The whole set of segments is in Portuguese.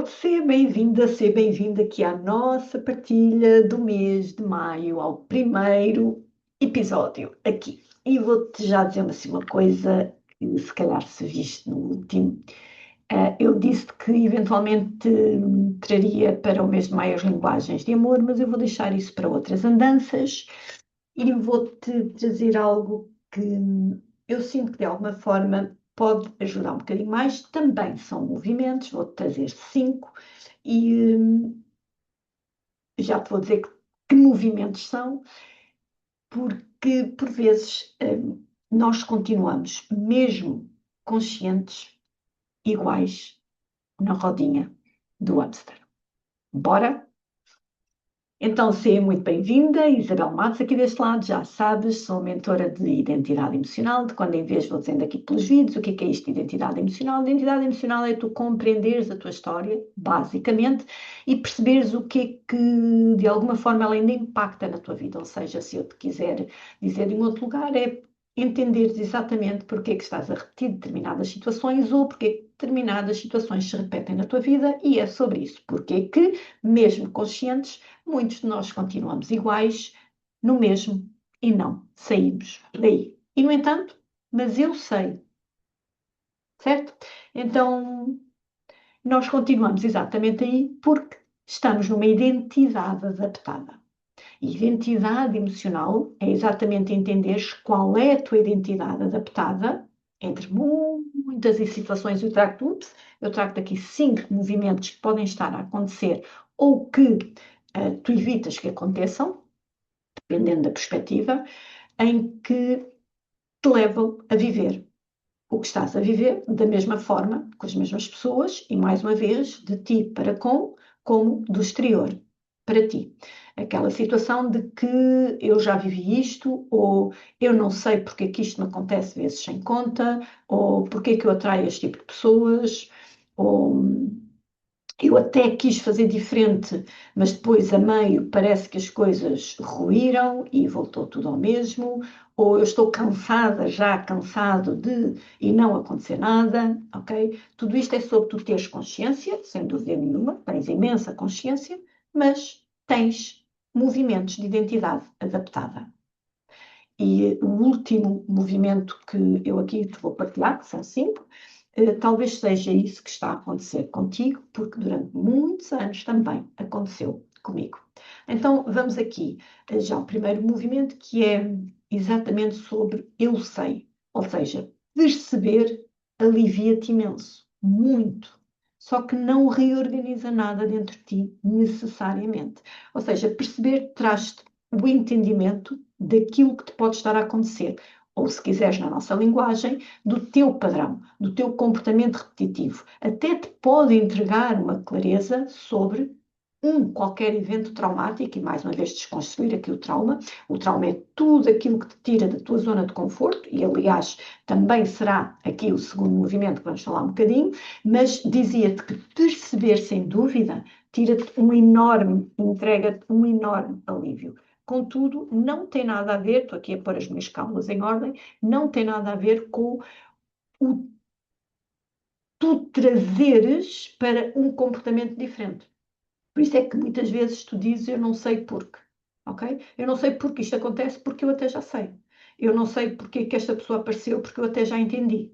Seja bem-vinda, seja bem-vinda aqui à nossa partilha do mês de maio, ao primeiro episódio aqui. E vou-te já dizer assim, uma coisa que se calhar se viste no último. Eu disse que eventualmente traria para o mês de maio as linguagens de amor, mas eu vou deixar isso para outras andanças e vou-te trazer algo que eu sinto que de alguma forma pode ajudar um bocadinho mais. Também são movimentos, vou-te trazer cinco e já te vou dizer que movimentos são, porque por vezes nós continuamos, mesmo conscientes, iguais na rodinha do hamster. Bora? Então, seja muito bem-vinda, Isabel Matos, aqui deste lado, já sabes, sou mentora de identidade emocional, de quando em vez vou dizendo aqui pelos vídeos, o que é isto de identidade emocional? Identidade emocional é tu compreenderes a tua história, basicamente, e perceberes o que é que, de alguma forma, ela ainda impacta na tua vida, ou seja, se eu te quiser dizer em outro lugar, é entenderes exatamente porque é que estás a repetir determinadas situações ou porque é que determinadas situações se repetem na tua vida, e é sobre isso, porque é que, mesmo conscientes, muitos de nós continuamos iguais no mesmo e não saímos daí. E, no entanto, mas eu sei, certo? Então, nós continuamos exatamente aí porque estamos numa identidade adaptada. Identidade emocional é exatamente entenderes qual é a tua identidade adaptada entre muitas situações. Eu trago daqui cinco movimentos que podem estar a acontecer ou que tu evitas que aconteçam, dependendo da perspectiva, em que te levam a viver o que estás a viver da mesma forma, com as mesmas pessoas e, mais uma vez, de ti para com, como do exterior para ti. Aquela situação de que eu já vivi isto, ou eu não sei porque é que isto me acontece vezes sem conta, ou porque é que eu atraio este tipo de pessoas, ou eu até quis fazer diferente, mas depois a meio parece que as coisas ruíram e voltou tudo ao mesmo, ou eu estou cansada, já cansado de e não acontecer nada, ok? Tudo isto é sobre tu teres consciência, sem dúvida nenhuma, tens imensa consciência, mas tens movimentos de identidade adaptada. E o último movimento que eu aqui te vou partilhar, que são cinco, talvez seja isso que está a acontecer contigo, porque durante muitos anos também aconteceu comigo. Então, vamos aqui já ao primeiro movimento, que é exatamente sobre eu sei, ou seja, perceber alivia-te imenso, muito, só que não reorganiza nada dentro de ti necessariamente. Ou seja, perceber traz-te o entendimento daquilo que te pode estar a acontecer, ou se quiseres na nossa linguagem, do teu padrão, do teu comportamento repetitivo. Até te pode entregar uma clareza sobre qualquer evento traumático, e mais uma vez desconstruir aqui o trauma. O trauma é tudo aquilo que te tira da tua zona de conforto, e aliás também será aqui o segundo movimento que vamos falar um bocadinho, mas dizia-te que perceber sem dúvida tira-te um enorme, entrega-te um enorme alívio. Contudo, não tem nada a ver, estou aqui a pôr as minhas cábulas em ordem, não tem nada a ver com o tu trazeres para um comportamento diferente. Por isso é que muitas vezes tu dizes, eu não sei porquê, ok? Eu não sei porque isto acontece, porque eu até já sei. Eu não sei porque que esta pessoa apareceu, porque eu até já entendi.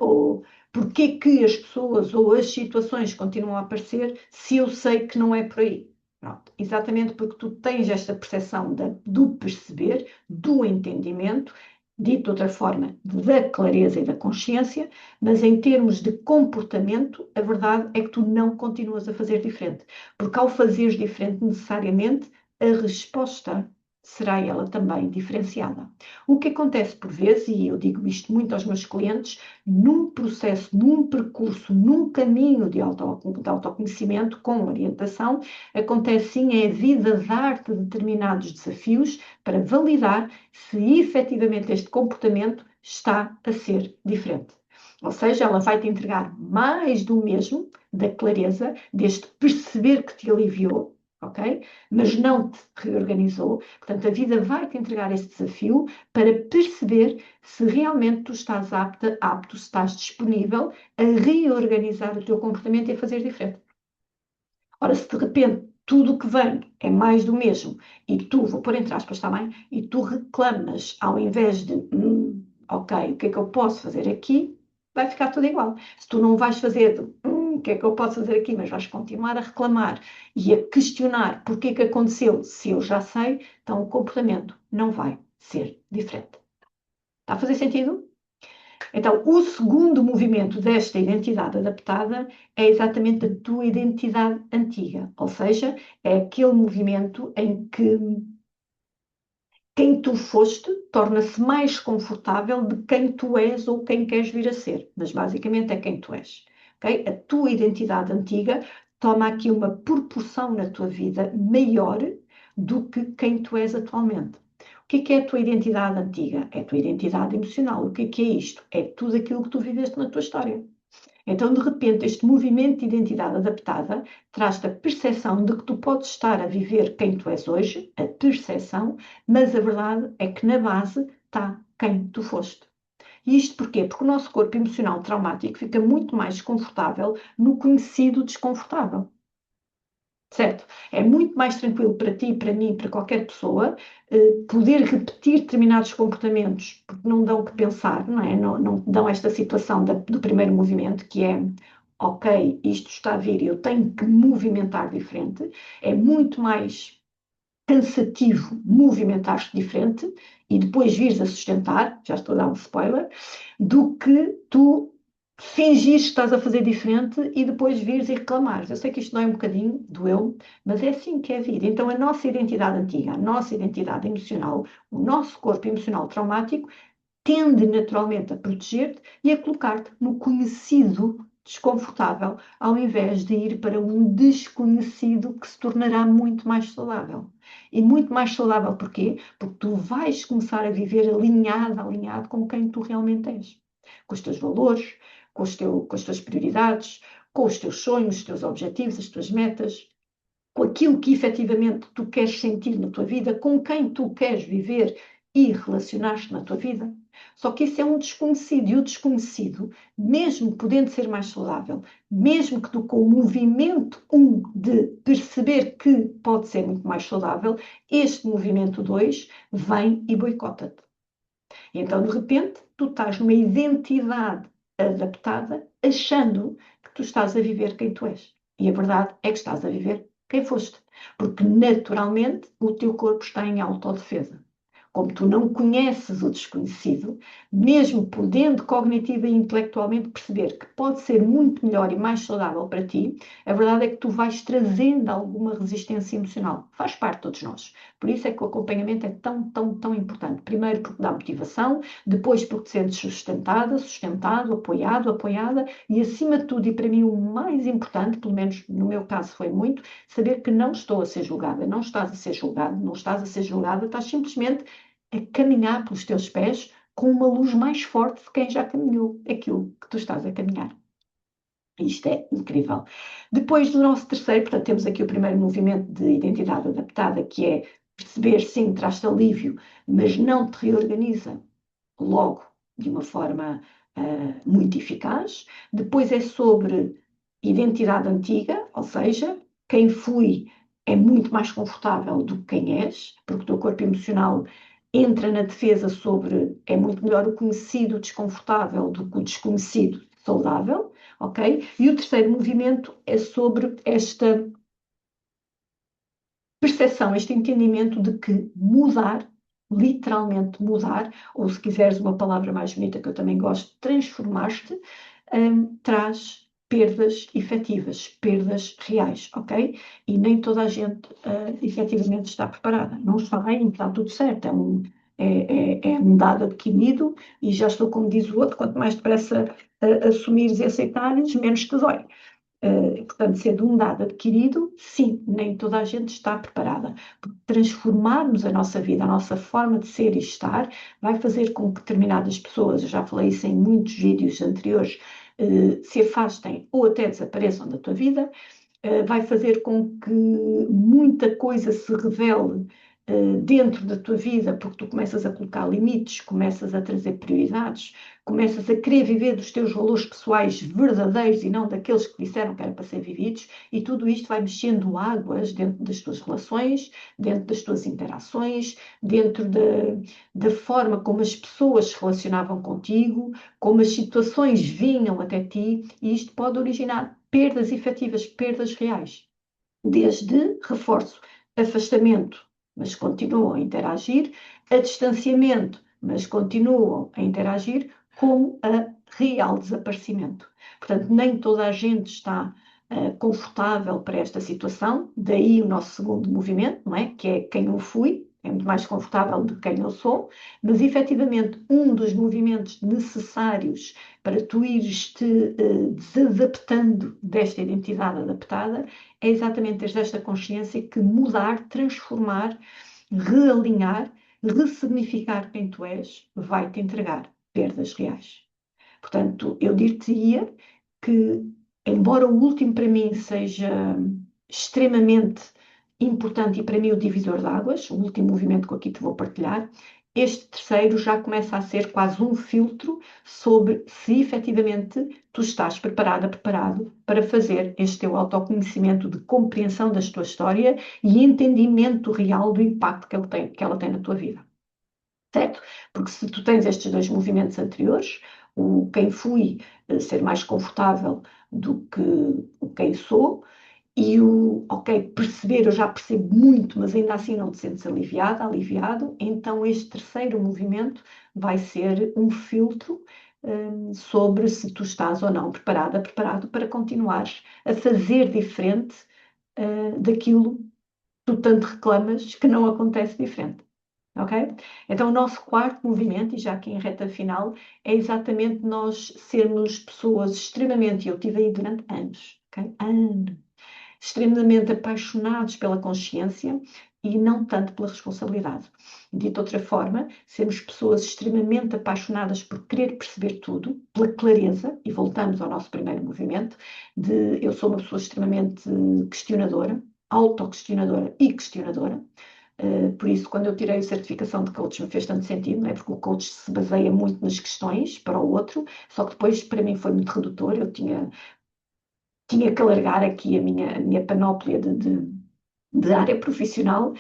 Ou porque que as pessoas ou as situações continuam a aparecer, se eu sei que não é por aí. Pronto. Exatamente porque tu tens esta percepção do perceber, do entendimento, dito de outra forma, da clareza e da consciência, mas em termos de comportamento, a verdade é que tu não continuas a fazer diferente. Porque ao fazeres diferente, necessariamente, a resposta será ela também diferenciada. O que acontece por vezes, e eu digo isto muito aos meus clientes, num processo, num percurso, num caminho de autoconhecimento com orientação, acontece sim é a vida dar-te determinados desafios para validar se efetivamente este comportamento está a ser diferente. Ou seja, ela vai te entregar mais do mesmo, da clareza, deste perceber que te aliviou, ok? Mas não te reorganizou. Portanto, a vida vai te entregar esse desafio para perceber se realmente tu estás apto, se estás disponível a reorganizar o teu comportamento e a fazer diferente. Ora, se de repente tudo o que vem é mais do mesmo e tu, vou pôr entre aspas também, e tu reclamas ao invés de, ok, o que é que eu posso fazer aqui? Vai ficar tudo igual. Se tu não vais fazer de, o que é que eu posso fazer aqui, mas vais continuar a reclamar e a questionar porque é que aconteceu, se eu já sei, então o comportamento não vai ser diferente. Está a fazer sentido? Então, o segundo movimento desta identidade adaptada é exatamente a tua identidade antiga, ou seja, é aquele movimento em que quem tu foste torna-se mais confortável de quem tu és ou quem queres vir a ser, mas basicamente é quem tu és. Okay? A tua identidade antiga toma aqui uma proporção na tua vida maior do que quem tu és atualmente. O que é a tua identidade antiga? É a tua identidade emocional. O que é isto? É tudo aquilo que tu viveste na tua história. Então, de repente, este movimento de identidade adaptada traz-te a percepção de que tu podes estar a viver quem tu és hoje, a percepção, mas a verdade é que na base está quem tu foste. E isto porquê? Porque o nosso corpo emocional traumático fica muito mais confortável no conhecido desconfortável. Certo? É muito mais tranquilo para ti, para mim, para qualquer pessoa, poder repetir determinados comportamentos, porque não dão o que pensar, não é? Não dão esta situação do primeiro movimento, que é, ok, isto está a vir, eu tenho que movimentar diferente. É muito mais cansativo movimentar-te diferente e depois vires a sustentar, já estou a dar um spoiler, do que tu fingires que estás a fazer diferente e depois vires e reclamares. Eu sei que isto não é um bocadinho, doeu, mas é assim que é a vida. Então, a nossa identidade antiga, a nossa identidade emocional, o nosso corpo emocional traumático, tende naturalmente a proteger-te e a colocar-te no conhecido desconfortável, ao invés de ir para um desconhecido que se tornará muito mais saudável. E muito mais saudável porquê? Porque tu vais começar a viver alinhado com quem tu realmente és. Com os teus valores, com as tuas prioridades, com os teus sonhos, os teus objetivos, as tuas metas, com aquilo que efetivamente tu queres sentir na tua vida, com quem tu queres viver e relacionar-te na tua vida. Só que isso é um desconhecido, e o desconhecido, mesmo podendo ser mais saudável, mesmo que tu com o movimento 1 de perceber que pode ser muito mais saudável, este movimento 2 vem e boicota-te. E então, de repente, tu estás numa identidade adaptada, achando que tu estás a viver quem tu és. E a verdade é que estás a viver quem foste. Porque, naturalmente, o teu corpo está em autodefesa. Como tu não conheces o desconhecido, mesmo podendo cognitiva e intelectualmente perceber que pode ser muito melhor e mais saudável para ti, a verdade é que tu vais trazendo alguma resistência emocional. Faz parte de todos nós. Por isso é que o acompanhamento é tão importante. Primeiro porque dá motivação, depois porque te sentes sustentada, sustentado, apoiado, apoiada e acima de tudo, e para mim o mais importante, pelo menos no meu caso foi muito, saber que não estou a ser julgada, não estás a ser julgado, não estás a ser julgada, estás simplesmente a caminhar pelos teus pés com uma luz mais forte de quem já caminhou aquilo que tu estás a caminhar. Isto é incrível. Depois do nosso terceiro, portanto, temos aqui o primeiro movimento de identidade adaptada, que é perceber, sim, traz-te alívio, mas não te reorganiza logo de uma forma muito eficaz. Depois é sobre identidade antiga, ou seja, quem fui é muito mais confortável do que quem és, porque o teu corpo emocional entra na defesa sobre é muito melhor o conhecido desconfortável do que o desconhecido saudável, ok? E o terceiro movimento é sobre esta percepção, este entendimento de que mudar, literalmente mudar, ou se quiseres uma palavra mais bonita que eu também gosto, transformar-te, traz perdas efetivas, perdas reais, ok? E nem toda a gente efetivamente está preparada. Não está bem, está tudo certo, é um dado adquirido e já estou, como diz o outro, quanto mais depressa assumires e aceitares, menos te dói. Portanto, sendo um dado adquirido, sim, nem toda a gente está preparada. Porque transformarmos a nossa vida, a nossa forma de ser e estar, vai fazer com que determinadas pessoas, eu já falei isso em muitos vídeos anteriores, se afastem ou até desapareçam da tua vida. vai fazer com que muita coisa se revele dentro da tua vida, porque tu começas a colocar limites, começas a trazer prioridades, começas a querer viver dos teus valores pessoais verdadeiros e não daqueles que disseram que era para ser vividos, e tudo isto vai mexendo águas dentro das tuas relações, dentro das tuas interações, dentro da forma como as pessoas se relacionavam contigo, como as situações vinham até ti, e isto pode originar perdas efetivas, perdas reais. Desde, reforço, afastamento, mas continuam a interagir, a distanciamento, mas continuam a interagir, como a real desaparecimento. Portanto, nem toda a gente está confortável para esta situação, daí o nosso segundo movimento, não é? Que é quem eu fui, é muito mais confortável do que quem eu sou, mas efetivamente um dos movimentos necessários para tu ires te desadaptando desta identidade adaptada é exatamente teres esta consciência que mudar, transformar, realinhar, ressignificar quem tu és, vai-te entregar perdas reais. Portanto, eu dir-te-ia que, embora o último para mim seja extremamente importante e para mim o divisor de águas, o último movimento que aqui te vou partilhar, este terceiro já começa a ser quase um filtro sobre se efetivamente tu estás preparada, preparado para fazer este teu autoconhecimento de compreensão da tua história e entendimento real do impacto que ela tem na tua vida. Certo? Porque se tu tens estes dois movimentos anteriores, o quem fui, ser mais confortável do que o quem sou, e o, ok, perceber, eu já percebo muito, mas ainda assim não te sentes aliviada, aliviado, então este terceiro movimento vai ser um filtro sobre se tu estás ou não preparada, preparado para continuares a fazer diferente daquilo que tu tanto reclamas que não acontece diferente. Ok? Então, o nosso quarto movimento, e já aqui em reta final, é exatamente nós sermos pessoas extremamente, eu tive aí durante anos, ok? Anos, extremamente apaixonados pela consciência e não tanto pela responsabilidade. Dito de outra forma, sermos pessoas extremamente apaixonadas por querer perceber tudo, pela clareza, e voltamos ao nosso primeiro movimento, de eu sou uma pessoa extremamente questionadora, autoquestionadora e questionadora. Por isso, quando eu tirei a certificação de coach, me fez tanto sentido, não é? Porque o coach se baseia muito nas questões para o outro, só que depois para mim foi muito redutor. Eu tinha que alargar aqui a minha panóplia de área profissional.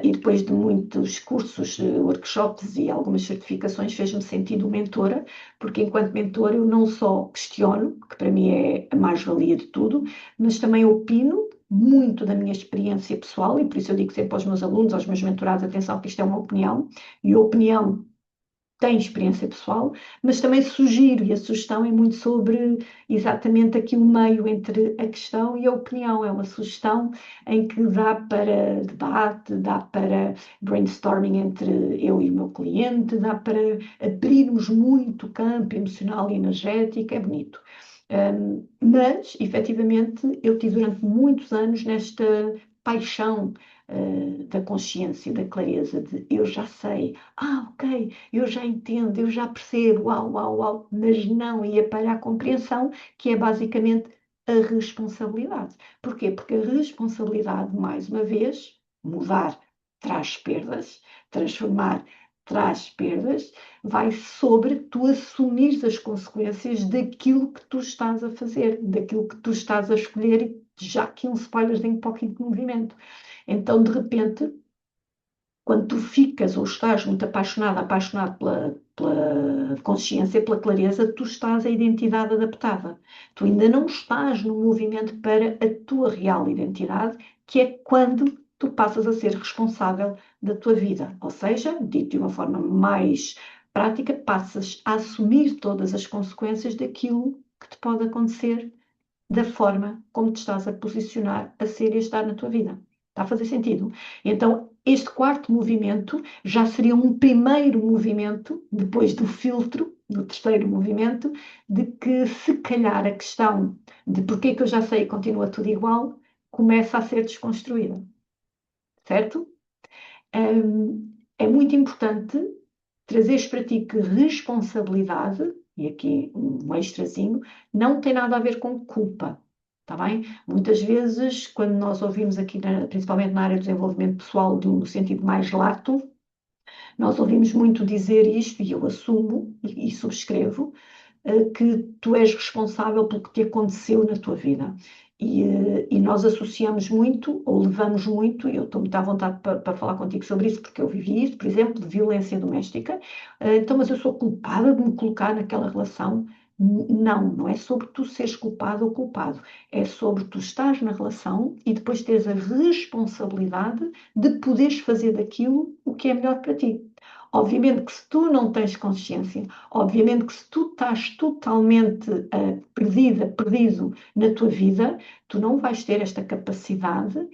E depois de muitos cursos, workshops e algumas certificações, fez-me sentido mentora, porque enquanto mentora eu não só questiono, que para mim é a mais-valia de tudo, mas também opino muito da minha experiência pessoal, e por isso eu digo sempre aos meus alunos, aos meus mentorados, atenção que isto é uma opinião, e a opinião tem experiência pessoal, mas também sugiro, e a sugestão é muito sobre exatamente aqui o meio entre a questão e a opinião. É uma sugestão em que dá para debate, dá para brainstorming entre eu e o meu cliente, dá para abrirmos muito o campo emocional e energético, é bonito. Mas, efetivamente, eu tive durante muitos anos nesta paixão da consciência, da clareza, de eu já sei, ok, eu já entendo, eu já percebo, uau, uau, uau, mas não ia para a compreensão, que é basicamente a responsabilidade. Porquê? Porque a responsabilidade, mais uma vez, mudar traz perdas, transformar traz perdas, vai sobre tu assumires as consequências daquilo que tu estás a fazer, daquilo que tu estás a escolher, e já aqui um spoilerzinho para o quinto movimento. Então, de repente, quando tu ficas ou estás muito apaixonado, apaixonado pela consciência, pela clareza, tu estás a identidade adaptada. Tu ainda não estás no movimento para a tua real identidade, que é quando tu passas a ser responsável da tua vida. Ou seja, dito de uma forma mais prática, passas a assumir todas as consequências daquilo que te pode acontecer da forma como te estás a posicionar, a ser e a estar na tua vida. Está a fazer sentido? Então, este quarto movimento já seria um primeiro movimento, depois do filtro, do terceiro movimento, de que se calhar a questão de porquê que eu já sei e continua tudo igual, começa a ser desconstruída. Certo? É muito importante trazeres para ti que responsabilidade, e aqui um extrazinho, não tem nada a ver com culpa. Está bem? Muitas vezes, quando nós ouvimos aqui, principalmente na área do desenvolvimento pessoal, no sentido mais lato, nós ouvimos muito dizer isto, e eu assumo e subscrevo, que tu és responsável pelo que te aconteceu na tua vida. E nós associamos muito, ou levamos muito, e eu estou muito à vontade para falar contigo sobre isso, porque eu vivi isso, por exemplo, de violência doméstica. Então, mas eu sou culpada de me colocar naquela relação. Não, não é sobre tu seres culpado ou culpado, é sobre tu estares na relação e depois teres a responsabilidade de poderes fazer daquilo o que é melhor para ti. Obviamente que se tu não tens consciência, obviamente que se tu estás totalmente perdida, perdido na tua vida, tu não vais ter esta capacidade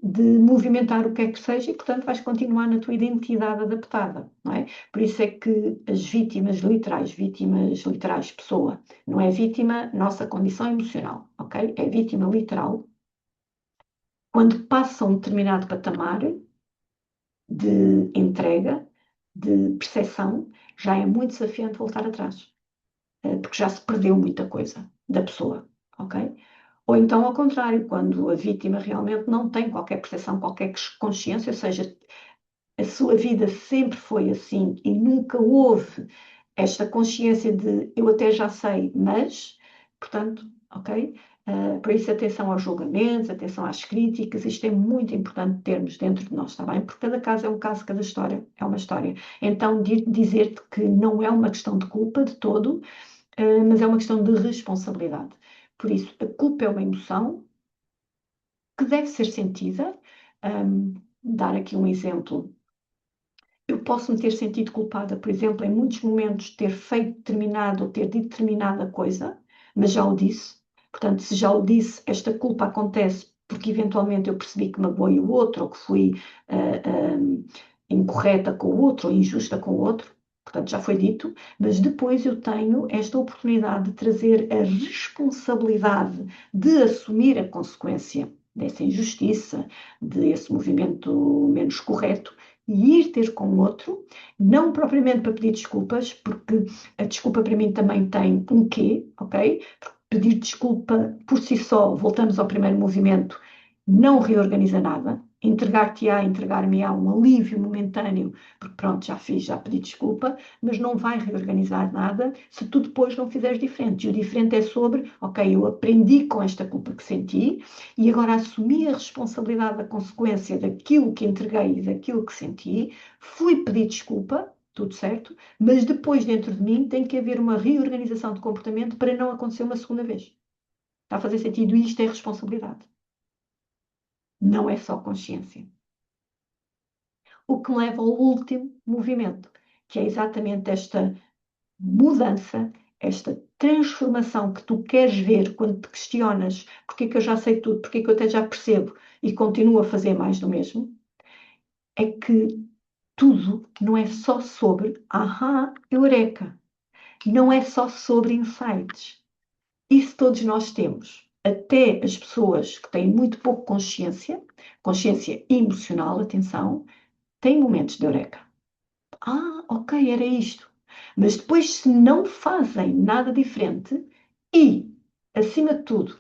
de movimentar o que é que seja e, portanto, vais continuar na tua identidade adaptada, não é? Por isso é que as vítimas literais, pessoa, não é vítima, nossa condição emocional, ok? É vítima literal. Quando passa um determinado patamar de entrega, de percepção, já é muito desafiante voltar atrás, porque já se perdeu muita coisa da pessoa, ok? Ou então, ao contrário, quando a vítima realmente não tem qualquer percepção, qualquer consciência, ou seja, a sua vida sempre foi assim e nunca houve esta consciência de eu até já sei, mas, portanto, ok? Por isso, atenção aos julgamentos, atenção às críticas, isto é muito importante termos dentro de nós, está bem? Porque cada caso é um caso, cada história é uma história. Então, dizer-te que não é uma questão de culpa de todo, mas é uma questão de responsabilidade. Por isso, a culpa é uma emoção que deve ser sentida. Dar aqui um exemplo. Eu posso me ter sentido culpada, por exemplo, em muitos momentos ter feito determinado ou ter dito determinada coisa, mas já o disse. Portanto, se já o disse, esta culpa acontece porque eventualmente eu percebi que magoei o outro ou que fui incorreta com o outro ou injusta com o outro. Portanto, já foi dito, mas depois eu tenho esta oportunidade de trazer a responsabilidade de assumir a consequência dessa injustiça, desse movimento menos correto e ir ter com o outro, não propriamente para pedir desculpas, porque a desculpa para mim também tem um quê, ok? Pedir desculpa por si só, voltamos ao primeiro movimento, não reorganiza nada. Entregar-te-á, entregar-me-á um alívio momentâneo, porque pronto, já fiz, já pedi desculpa, mas não vai reorganizar nada se tu depois não fizeres diferente. E o diferente é sobre, ok, eu aprendi com esta culpa que senti, e agora assumi a responsabilidade da consequência daquilo que entreguei e daquilo que senti, fui pedir desculpa, tudo certo, mas depois dentro de mim tem que haver uma reorganização de comportamento para não acontecer uma segunda vez. Está a fazer sentido? E isto é responsabilidade. Não é só consciência. O que me leva ao último movimento, que é exatamente esta mudança, esta transformação que tu queres ver quando te questionas porque é que eu já sei tudo, porque é que eu até já percebo e continuo a fazer mais do mesmo, é que tudo não é só sobre eureka, não é só sobre insights. Isso todos nós temos. Até as pessoas que têm muito pouco consciência, consciência emocional, atenção, têm momentos de eureka. Ok, era isto. Mas depois, se não fazem nada diferente e, acima de tudo,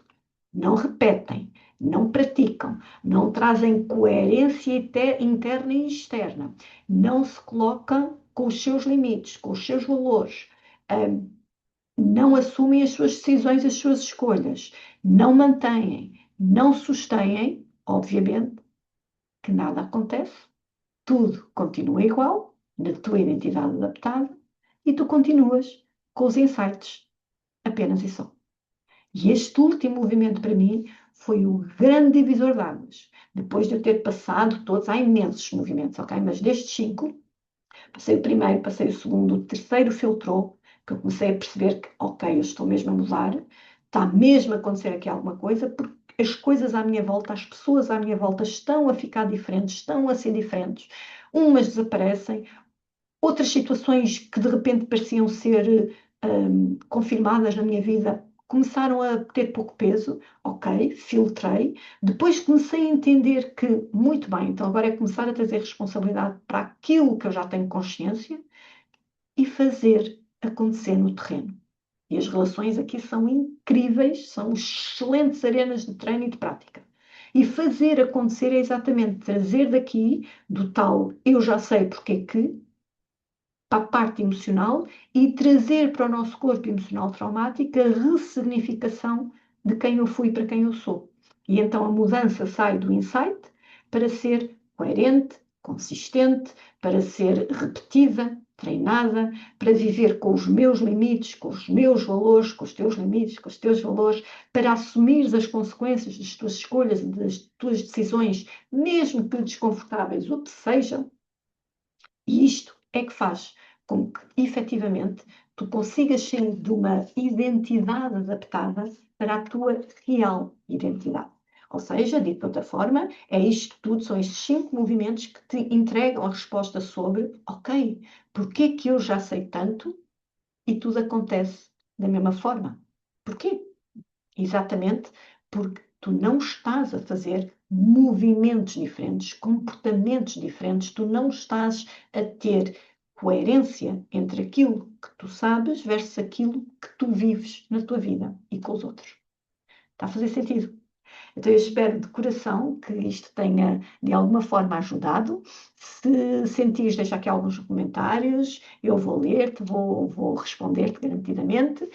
não repetem, não praticam, não trazem coerência interna e externa, não se colocam com os seus limites, com os seus valores, não assumem as suas decisões, as suas escolhas, não mantêm, não sustêm, obviamente que nada acontece, tudo continua igual, na tua identidade adaptada, e tu continuas com os insights, apenas e só. E este último movimento para mim foi o grande divisor de águas. Depois de eu ter passado todos, há imensos movimentos, ok? Mas destes cinco, passei o primeiro, passei o segundo, o terceiro filtrou, que eu comecei a perceber que, ok, eu estou mesmo a mudar, está mesmo a acontecer aqui alguma coisa, porque as coisas à minha volta, as pessoas à minha volta estão a ficar diferentes, estão a ser diferentes. Umas desaparecem, outras situações que de repente pareciam ser confirmadas na minha vida começaram a ter pouco peso, ok, filtrei. Depois comecei a entender que, muito bem, então agora é começar a trazer responsabilidade para aquilo que eu já tenho consciência e fazer acontecer no terreno. E as relações aqui são incríveis, são excelentes arenas de treino e de prática. E fazer acontecer é exatamente trazer daqui, do tal eu já sei porque é que, para a parte emocional e trazer para o nosso corpo emocional traumático a ressignificação de quem eu fui para quem eu sou. E então a mudança sai do insight para ser coerente, consistente, para ser repetida, treinada, para viver com os meus limites, com os meus valores, com os teus limites, com os teus valores, para assumir as consequências das tuas escolhas e das tuas decisões, mesmo que desconfortáveis, o que sejam, e isto é que faz com que, efetivamente, tu consigas sair de uma identidade adaptada para a tua real identidade. Ou seja, dito de outra forma, é isto tudo, são estes 5 movimentos que te entregam a resposta sobre, ok, porque é que eu já sei tanto e tudo acontece da mesma forma? Porquê? Exatamente porque tu não estás a fazer movimentos diferentes, comportamentos diferentes, tu não estás a ter coerência entre aquilo que tu sabes versus aquilo que tu vives na tua vida e com os outros. Está a fazer sentido? Então eu espero de coração que isto tenha de alguma forma ajudado. Se sentires, deixa aqui alguns comentários, eu vou ler-te, vou responder-te garantidamente.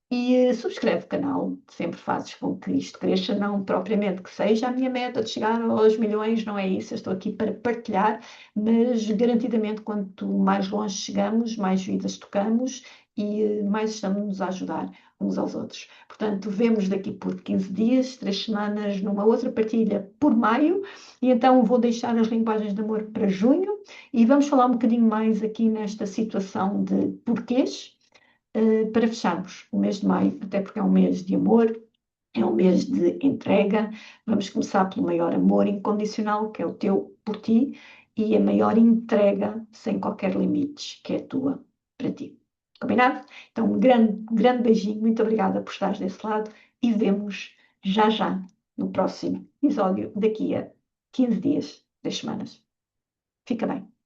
E subscreve o canal, sempre fazes com que isto cresça, não propriamente que seja a minha meta de chegar aos milhões, não é isso, eu estou aqui para partilhar, mas garantidamente quanto mais longe chegamos, mais vidas tocamos e mais estamos a ajudar uns aos outros. Portanto, vemos daqui por 15 dias, 3 semanas, numa outra partilha por maio, e então vou deixar as linguagens de amor para junho, e vamos falar um bocadinho mais aqui nesta situação de porquês, para fecharmos o mês de maio, até porque é um mês de amor, é um mês de entrega. Vamos começar pelo maior amor incondicional, que é o teu por ti, e a maior entrega sem qualquer limites, que é a tua para ti. Combinado? Então, um grande, grande beijinho, muito obrigada por estares desse lado e vemos já já no próximo episódio, daqui a 15 dias, 3 semanas. Fica bem.